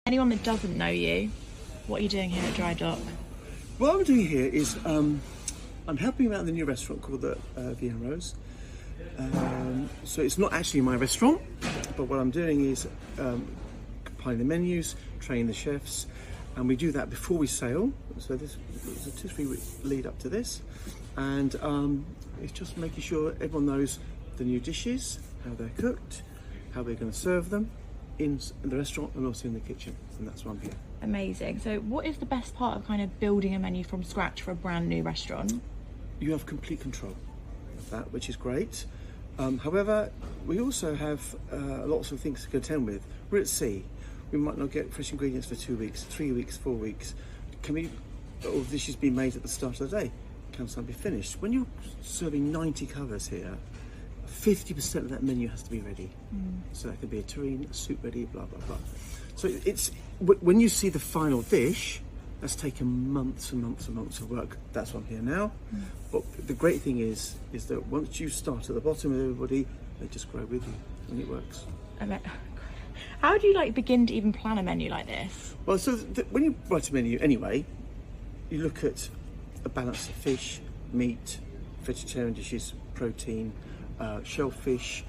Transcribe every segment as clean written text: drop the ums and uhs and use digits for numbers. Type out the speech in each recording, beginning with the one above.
Anyone that doesn't know you, what are you doing here at Dry Dock? What I'm doing here is I'm helping out in the new restaurant called the Vie En Rose. So it's not actually my restaurant, but what I'm doing is compiling the menus, training the chefs, and we do that before we sail. So this is a 2-3 week lead up to this, and it's just making sure everyone knows the new dishes, how they're cooked, how we're going to serve them in the restaurant and also in the kitchen, and that's why I'm here. Amazing. So what is the best part of kind of building a menu from scratch for a brand new restaurant? You have complete control of that, which is great. However, we also have lots of things to contend with. We're at sea. We might not get fresh ingredients for 2 weeks, 3 weeks, 4 weeks. All the dishes be made at the start of the day. Can some be finished? When you're serving 90 covers here, 50% of that menu has to be ready. So that could be a terrine, a soup ready, blah, blah, blah. So it's when you see the final dish, that's taken months and months and months of work. That's why I'm here now. But the great thing is that once you start at the bottom with everybody, they just grow with you and it works. How do you begin to even plan a menu like this? Well, so when you write a menu anyway, you look at a balance of fish, meat, vegetarian dishes, protein, shellfish,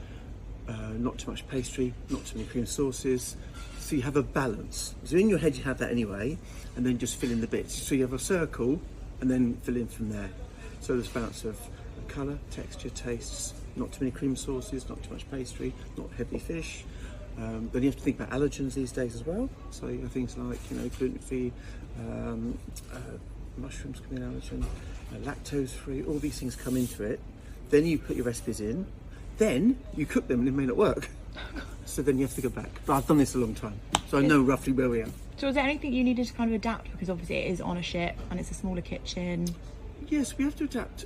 not too much pastry, not too many cream sauces. So you have a balance. So in your head you have that anyway, and then just fill in the bits. So you have a circle and then fill in from there. So there's a balance of colour, texture, tastes, not too many cream sauces, not too much pastry, not heavy fish. Then you have to think about allergens these days as well. So you have things like, gluten-free, mushrooms can be an allergen, lactose-free, all these things come into it. Then you put your recipes in, then you cook them and it may not work. So then you have to go back. But I've done this a long time, so I know roughly where we are. So is there anything you needed to kind of adapt? Because obviously it is on a ship and it's a smaller kitchen. Yes, we have to adapt.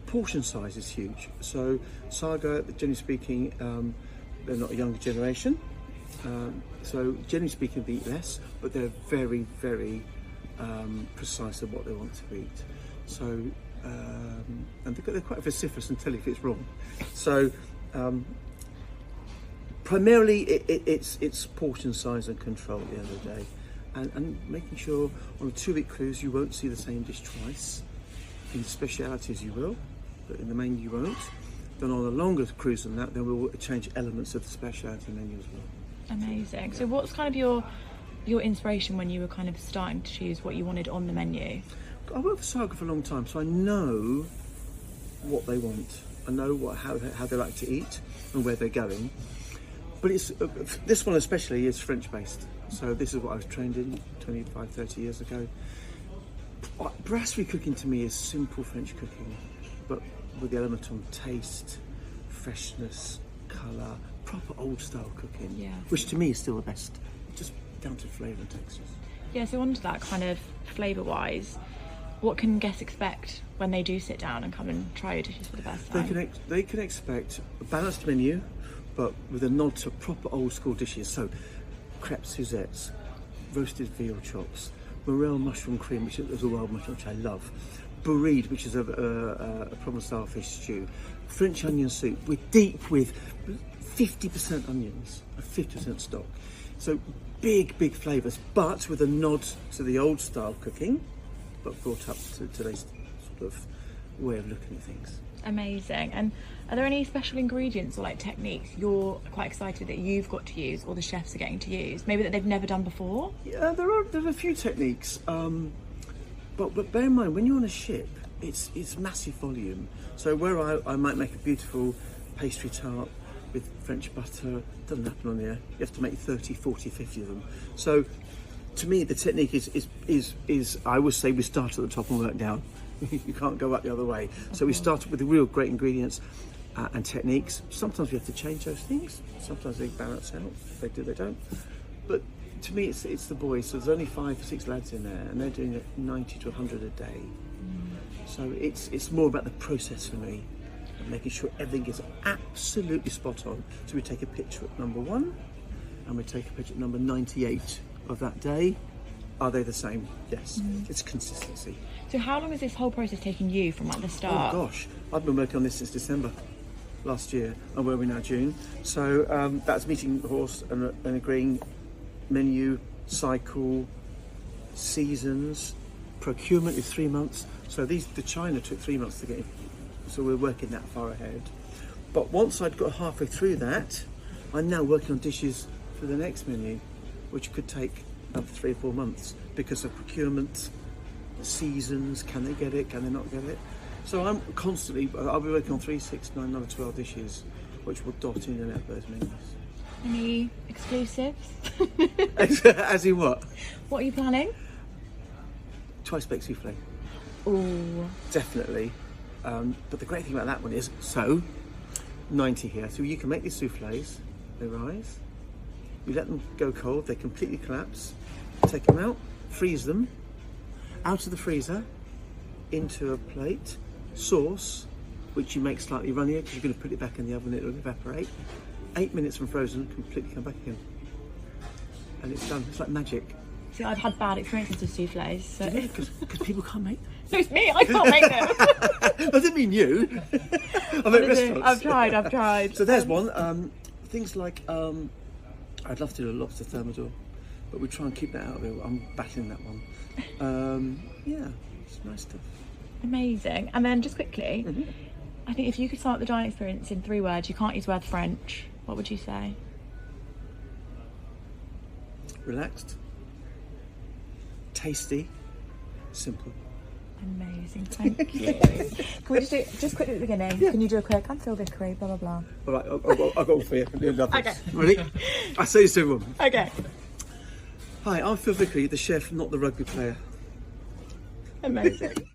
Portion size is huge. So Saga, generally speaking, they're not a younger generation. So generally speaking, they eat less, but they're very, very precise of what they want to eat. So, and they're quite vociferous and tell you if it's wrong. So, primarily it's portion size and control at the end of the day, and making sure on a 2-week cruise you won't see the same dish twice. In specialities you will, but in the main you won't. Then on a longer cruise than that, then we'll change elements of the speciality menu as well. Amazing. So what's kind of your inspiration when you were kind of starting to choose what you wanted on the menu? I worked for Saga for a long time, so I know what they want. I know how they like to eat and where they're going. But it's this one especially is French based. So this is what I was trained in 25, 30 years ago. Brasserie cooking to me is simple French cooking, but with the element on taste, freshness, colour, proper old style cooking, which to me is still the best, just down to flavour and textures. Yeah, so on to that kind of flavour wise, what can guests expect when they do sit down and come and try your dishes for the first time? They can expect a balanced menu, but with a nod to proper old school dishes. So crepes Suzettes, roasted veal chops, morel mushroom cream, which is a wild mushroom, which I love, bourride, which is a Provençal fish stew, French onion soup. We're deep with 50% onions, a 50% stock. So big flavours, but with a nod to the old style cooking, but brought up to today's sort of way of looking at things. Amazing. And are there any special ingredients or techniques you're quite excited that you've got to use or the chefs are getting to use, maybe that they've never done before? Yeah, there are a few techniques, but bear in mind when you're on a ship, it's massive volume. So where I might make a beautiful pastry tart with French butter, doesn't happen on the air. You have to make 30, 40, 50 of them. So to me, the technique is I would say we start at the top and work down. You can't go up the other way. So we started with the real great ingredients and techniques. Sometimes we have to change those things. Sometimes they balance out. If they do, they don't. But to me, it's the boys. So there's only 5 or 6 lads in there, and they're doing 90 to 100 a day. So it's more about the process for me, and making sure everything is absolutely spot on. So we take a picture at number 1, and we take a picture at number 98 of that day. Are they the same? Yes. It's consistency. So how long has this whole process taken you from the start? Oh gosh, I've been working on this since December last year, and where are we now, June? So that's meeting the horse and agreeing menu, cycle, seasons, procurement is 3 months. So the China took 3 months to get in, so we're working that far ahead. But once I'd got halfway through that, I'm now working on dishes for the next menu, which could take another 3 or 4 months because of procurement, seasons, can they get it, can they not get it? So I'm constantly, I'll be working on 3, 6, 9, 9, 12 dishes, which will dot in and out those menus. Any exclusives? As in what? What are you planning? Twice baked souffle. Oh, Definitely. But the great thing about that one is, 90 here. So you can make these souffles, they rise, you let them go cold, they completely collapse, take them out, freeze them, out of the freezer, into a plate, sauce, which you make slightly runnier because you're going to put it back in the oven, it'll evaporate. 8 minutes from frozen, completely come back again. And it's done. It's like magic. see, I've had bad experiences with souffles. So Because people can't make them. no, it's me. I can't make them. I didn't mean you. I meant restaurants. I've tried. So there's one. Things like, I'd love to do a lobster thermidor, but we try and keep that out of it. I'm battling that one. Yeah, it's nice stuff. Amazing. And then just quickly, I think if you could sum up the dining experience in 3 words, you can't use the word French, what would you say? Relaxed, tasty, simple. Amazing, thank you. Can we just do, just quickly at the beginning, can you do a quick, I'm Phil Vickery, blah, blah, blah. All right, I've got all 3. I can do nothing. Okay. Ready? I say this to everyone. Okay. Hi, I'm Phil Vickery, the chef, not the rugby player. Amazing.